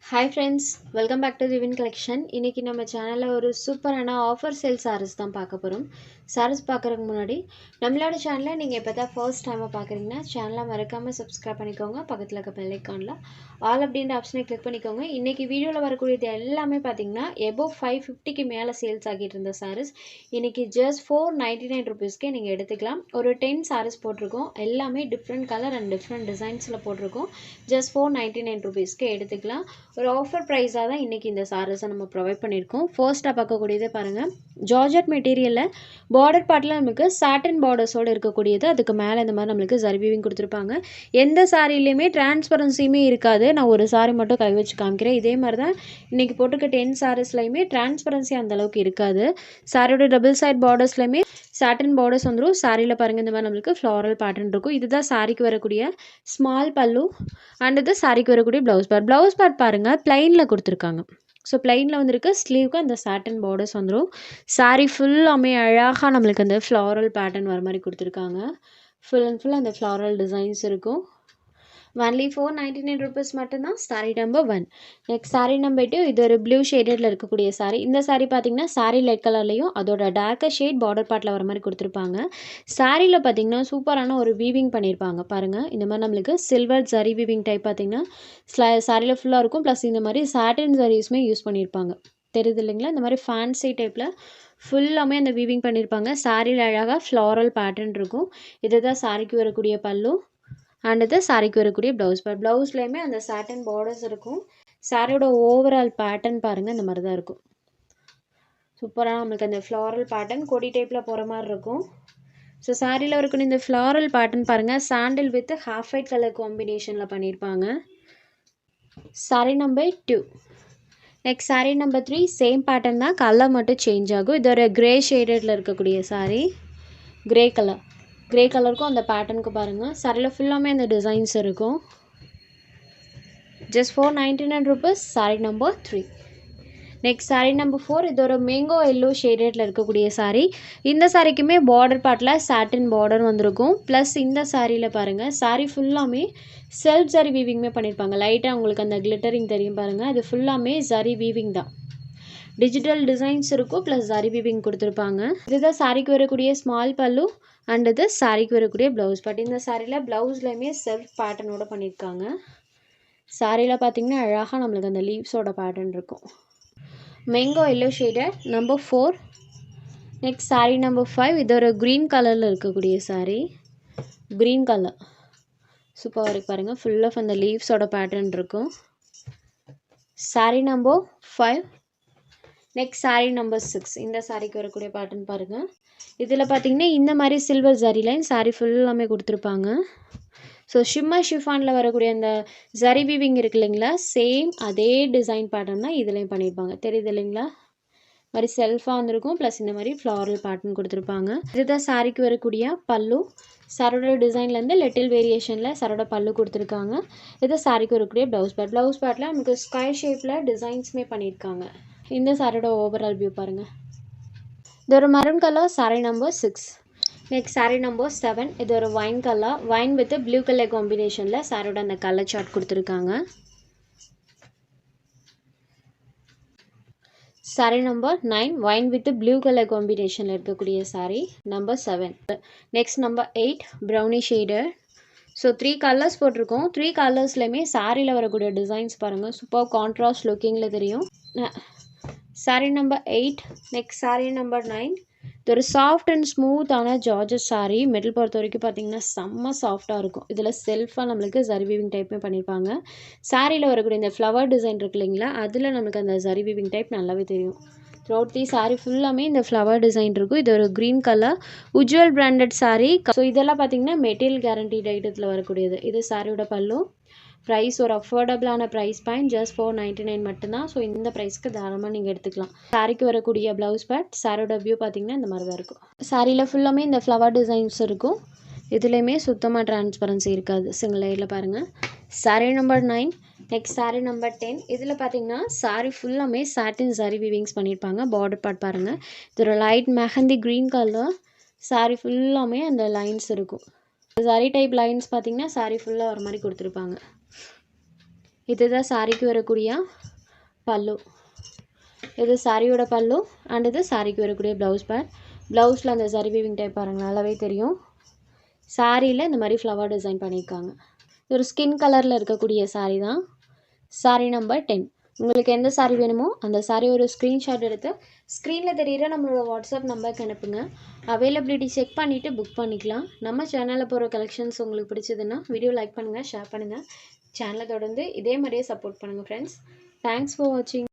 Hi friends, welcome back to Riven Collection. இன்னைக்கு நம்ம சேனல்ல ஒரு சூப்பரான ஆஃபர் சேல் சாரீஸ் தான் பார்க்க போறோம். சாரீஸ் பார்க்கறதுக்கு முன்னாடி நம்மளோட சேனலை நீங்க இப்பதான் ஃபர்ஸ்ட் டைமா பார்க்கறீங்கன்னா சேனலை மறக்காம சப்ஸ்கிரைப் பண்ணிக்கோங்க. பக்கத்துல இருக்க பெல் ஐகான்ல ஆல் அப்படின்ற ஆப்ஷனை கிளிக் பண்ணிக்கோங்க. இன்னைக்கு வீடியோல வரக்கூடியது எல்லாமே பாத்தீங்கன்னா above 550க்கு மேல சேல்ஸ் ஆகிட்டு இருந்த சாரீஸ் இன்னைக்கு just 499 ரூபீஸ்க்கே நீங்க எடுத்துக்கலாம். ஒரு 10 சாரீஸ் போட்டிருக்கோம். எல்லாமே டிஃப்ரெண்ட் கலர் அண்ட் டிஃப்ரெண்ட் டிசைன்ஸ்ல போட்டிருக்கோம். just 499 ரூபீஸ்க்கே எடுத்துக்கலாம். ஒரு ஆஃபர் ப்ரைஸாக தான் இன்றைக்கி இந்த சாரீஸை நம்ம ப்ரொவைட் பண்ணியிருக்கோம். ஃபர்ஸ்ட்டாக பார்க்கக்கூடியதே பாருங்கள், ஜார்ஜெட் மெட்டீரியலில் பார்டர் பார்ட்டில் நமக்கு சாட்டின் பார்டர்ஸோடு இருக்கக்கூடியது. அதுக்கு மேலே இந்த மாதிரி நம்மளுக்கு ஜரி வீவிங் கொடுத்துருப்பாங்க. எந்த சாரிலையுமே டிரான்ஸ்பரன்சியுமே இருக்காது. நான் ஒரு சாரி மட்டும் கை வச்சு காமிக்கிறேன். இதே மாதிரி தான் இன்றைக்கி போட்டிருக்க 10 சாரீஸ்லையுமே டிரான்ஸ்பரன்சி அந்தளவுக்கு இருக்காது. சாரியோட டபுள் சைட் பார்டர்ஸ்லையுமே சாட்டின் பார்டர்ஸ் வந்துடும். சாரியில் பாருங்கள் இந்த மாதிரி நம்மளுக்கு ஃப்ளாரல் பேட்டர்ன் இருக்கும். இதுதான் சாரிக்கு வரக்கூடிய ஸ்மால் பல்லு அண்ட் இது சாரிக்கு வரக்கூடிய ப்ளவுஸ் பார்ட் பாருங்கள் பிளைனில் கொடுத்துருக்காங்க. ஸோ பிளைனில் வந்துருக்கு. ஸ்லீவுக்கு அந்த சாட்டின் பார்டர்ஸ் வந்துடும். சாரி ஃபுல்லாமே அழகாக நம்மளுக்கு அந்த ஃப்ளாரல் பேட்டர்ன் வர மாதிரி கொடுத்துருக்காங்க. ஃபுல் அண்ட் ஃபுல் அந்த ஃப்ளாரல் டிசைன்ஸ் இருக்கும். ஒன்லி 499 ரூபீஸ் மட்டும்தான். Sorry number 1. Next sari number 2. இது ஒரு ப்ளூ ஷேடடில் இருக்கக்கூடிய சாரி. இந்த சாரி பார்த்தீங்கன்னா சாரி லைட் கலர்லையும் அதோட டார்க்கர் ஷேட் பார்டர் பார்ட்டில் வர மாதிரி கொடுத்துருப்பாங்க. சாரியில் பார்த்தீங்கன்னா சூப்பரான ஒரு வீவிங் பண்ணியிருப்பாங்க பாருங்கள். இந்த மாதிரி நம்மளுக்கு சில்வர் ஜரி வீவிங் டைப் பார்த்தீங்கன்னா சாரியில் ஃபுல்லாக இருக்கும். ப்ளஸ் இந்த மாதிரி சாட்டின் ஜரீஸுமே யூஸ் பண்ணியிருப்பாங்க. தெரியுது இல்லைங்களா? இந்த மாதிரி ஃபேன்சி டைப்பில் ஃபுல்லாமே அந்த வீவிங் பண்ணியிருப்பாங்க. சாரியில் அழகாக ஃப்ளாரல் பேட்டர்ன் இருக்கும். இதுதான் சாரிக்கு வரக்கூடிய பல்லு அண்ட் இது சாரிக்கு வரக்கூடிய ப்ளவுஸ்லேயுமே அந்த சாட்டன் பார்டர்ஸ் இருக்கும். சாரியோட ஓவரால் பேட்டர்ன் பாருங்கள் இந்த மாதிரி தான் இருக்கும். சூப்பராக நம்மளுக்கு அந்த ஃப்ளாரல் பேட்டர்ன் கொடி டைப்பில் போகிற மாதிரி இருக்கும். ஸோ சாரியில் இருக்கணும் இந்த ஃப்ளாரல் பேட்டர்ன் பாருங்கள். சாண்டில் வித் ஹாஃப் ஒயிட் கலர் காம்பினேஷனில் பண்ணியிருப்பாங்க. Sorry number 2. Next sari number 3. Same pattern தான், கலர் மட்டும் சேஞ்ச் ஆகும். இது ஒரு கிரே ஷேடடில் இருக்கக்கூடிய சாரி. கிரே கலருக்கும் அந்த பேட்டர்னுக்கு பாருங்கள். சாரியில் ஃபுல்லாமே அந்த டிசைன்ஸ் இருக்கும். Just 499 rupees. Sorry number 3. Next sari number 4. இது ஒரு மேங்கோ எல்லோ ஷேடடில் இருக்கக்கூடிய சாரி. இந்த சாரிக்குமே பார்டர் பார்ட்டில் சாட்டின் பார்டர் வந்திருக்கும். ப்ளஸ் இந்த சாரியில் பாருங்கள், சாரி ஃபுல்லாமே செல்ஃப் ஜரி வீவிங்குமே பண்ணியிருப்பாங்க. லைட்டாக உங்களுக்கு அந்த கிளிட்டரிங் தெரியும் பாருங்கள். அது ஃபுல்லாமே ஜரி வீவிங் தான். டிஜிட்டல் டிசைன்ஸ் இருக்கும். ப்ளஸ் ஜரி வீவிங் கொடுத்துருப்பாங்க. இதுதான் சாரிக்கு வரக்கூடிய ஸ்மால் பல்லு அண்ட் இது சாரிக்கு வரக்கூடிய ப்ளவுஸ் பார்ட். இந்த சாரியில் ப்ளவுஸ்லையுமே செல்ஃப் பேட்டர்னோட பண்ணியிருக்காங்க. சாரியில் பார்த்தீங்கன்னா அழகாக நம்மளுக்கு அந்த லீவ்ஸோட பேட்டர்ன் இருக்கும். Mango yellow shaded number 4. Next sari number 5. இது ஒரு க்ரீன் கலரில் இருக்கக்கூடிய சாரி. க்ரீன் கலர் சூப்பராக இருக்கு பாருங்கள். ஃபுல் ஆஃப் அந்த லீவ்ஸோட பேட்டர்ன் இருக்கும். Sorry number 5. Next sari number 6. இந்த சாரிக்கு வரக்கூடிய பேட்டர்ன் பாருங்கள். இதில் பார்த்தீங்கன்னா இந்த மாதிரி சில்வர் ஜரி லைன் சாரி ஃபுல்லாமே கொடுத்துருப்பாங்க. ஸோ ஷிம்மர் ஷிஃபானில் வரக்கூடிய அந்த ஜரி வீவிங் இருக்கு இல்லைங்களா, சேம் அதே டிசைன் பேட்டர்ன் தான் இதுலேயும் பண்ணியிருப்பாங்க. தெரியுது இல்லைங்களா? மாதிரி செல்ஃபாக வந்திருக்கும். ப்ளஸ் இந்த மாதிரி ஃப்ளாரல் பேட்டர்ன் கொடுத்துருப்பாங்க. இதுதான் சாரிக்கு வரக்கூடிய பல்லு. சாரோட டிசைன்லேருந்து லிட்டில் வேரியேஷனில் சாரோட பல்லு கொடுத்துருக்காங்க. இது சாரிக்கு வரக்கூடிய ப்ளவுஸ் பார்ட்டில் நமக்கு ஸ்கொயர் ஷேப்பில் டிசைன்ஸுமே பண்ணியிருக்காங்க. இந்த சாரியோட ஓவரால் வியூ பாருங்கள். இது ஒரு maroon colour. Sari number 6. Next sari number 7. இது ஒரு wine colour. Wine with blue colour காம்பினேஷனில் சாரோட அந்த கலர் சார்ட் கொடுத்துருக்காங்க. Sari number 9. Wine with blue colour காம்பினேஷனில் இருக்கக்கூடிய sari number 7. Next number 8. Brownie shader. So 3 colours போட்டிருக்கோம். 3 கலர்ஸ்லையுமே சாரியில் வரக்கூடிய டிசைன்ஸ் பாருங்கள். சூப்பர் கான்ட்ராஸ்ட் லுக்கிங்கில் தெரியும். Sari number 8. Next sari number 9. இது ஒரு சாஃப்ட் அண்ட் ஸ்மூத்தான ஜார்ஜஸ் சாரி. மெட்டல் பொறுத்த வரைக்கும் பார்த்தீங்கன்னா செம்ம சாஃப்டாக இருக்கும். இதில் செல்ஃபாக நம்மளுக்கு ஜரி வீவிங் டைப்புமே பண்ணியிருப்பாங்க. சாரியில் வரக்கூடிய இந்த ஃப்ளவர் டிசைன் இருக்கு இல்லைங்களா, அதில் நம்மளுக்கு அந்த ஜரி வீவிங் டைப் நல்லாவே தெரியும். த்ரோட் தி சாரி ஃபுல்லாமே இந்த ஃப்ளவர் டிசைன் இருக்கும். இது ஒரு green colour Ujjwal branded sorry. So இதெல்லாம் பார்த்தீங்கன்னா மெட்டீரியல் கேரண்டீட் ஐட்டத்தில் வரக்கூடியது. இது சாரியோட பல்லு. ப்ரைஸ் ஒரு அஃபோர்டபுளான ப்ரைஸ் பாயிண்ட். ஜஸ்ட் 499 மட்டும்தான். ஸோ இந்த ப்ரைஸ்க்கு தாராளமாக நீங்கள் எடுத்துக்கலாம். சாரிக்கு வரக்கூடிய ப்ளவுஸ் பார்ட் சாரியோட வியூ பார்த்தீங்கன்னா இந்த மாதிரி தான் இருக்கும். சாரியில் ஃபுல்லாமே இந்த ஃப்ளவர் டிசைன்ஸ் இருக்கும். இதுலேயுமே சுத்தமாக டிரான்ஸ்பரன்சி இருக்காது. சிங்கிள் லேயரில் பாருங்கள். Sorry number 9. Next sari number 10. இதில் பார்த்தீங்கன்னா சாரி ஃபுல்லாமே சாட்டின் சாரி வீவிங்ஸ் பண்ணியிருப்பாங்க. பார்டர் பார்ட் பாருங்கள். இது ஒரு light mehndi green colour. Sorry ஃபுல்லாமே அந்த லைன்ஸ் இருக்கும். சாரி டைப் லைன்ஸ் பார்த்தீங்கன்னா சாரி ஃபுல்லாக வர மாதிரி கொடுத்துருப்பாங்க. இதுதான் சாரிக்கு வரக்கூடிய பல்லு. இது சாரியோட பல்லு அண்ட் இது சாரிக்கு வரக்கூடிய ப்ளவுஸ் பேட். ப்ளவுஸில் அந்த சரி வீவிங் டைப் பாருங்கள், நல்லாவே தெரியும். சாரியில் இந்த மாதிரி ஃப்ளவர் டிசைன் பண்ணியிருக்காங்க. இது ஒரு ஸ்கின் கலரில் இருக்கக்கூடிய சாரீ தான். சாரீ நம்பர் 10. உங்களுக்கு எந்த சாரீ வேணுமோ அந்த சாரீ ஒரு ஸ்க்ரீன்ஷாட் எடுத்து ஸ்க்ரீனில் தெரியிற நம்மளோட வாட்ஸ்அப் நம்பருக்கு அனுப்புங்க. அவைலபிலிட்டி செக் பண்ணிவிட்டு புக் பண்ணிக்கலாம். நம்ம சேனலில் போகிற கலெக்ஷன்ஸ் உங்களுக்கு பிடிச்சதுன்னா வீடியோ லைக் பண்ணுங்கள், ஷேர் பண்ணுங்கள். சேனலை தொடர்ந்து இதே மாதிரியே சப்போர்ட் பண்ணுங்கள் ஃப்ரெண்ட்ஸ். தேங்க்ஸ் ஃபார் வாட்சிங்.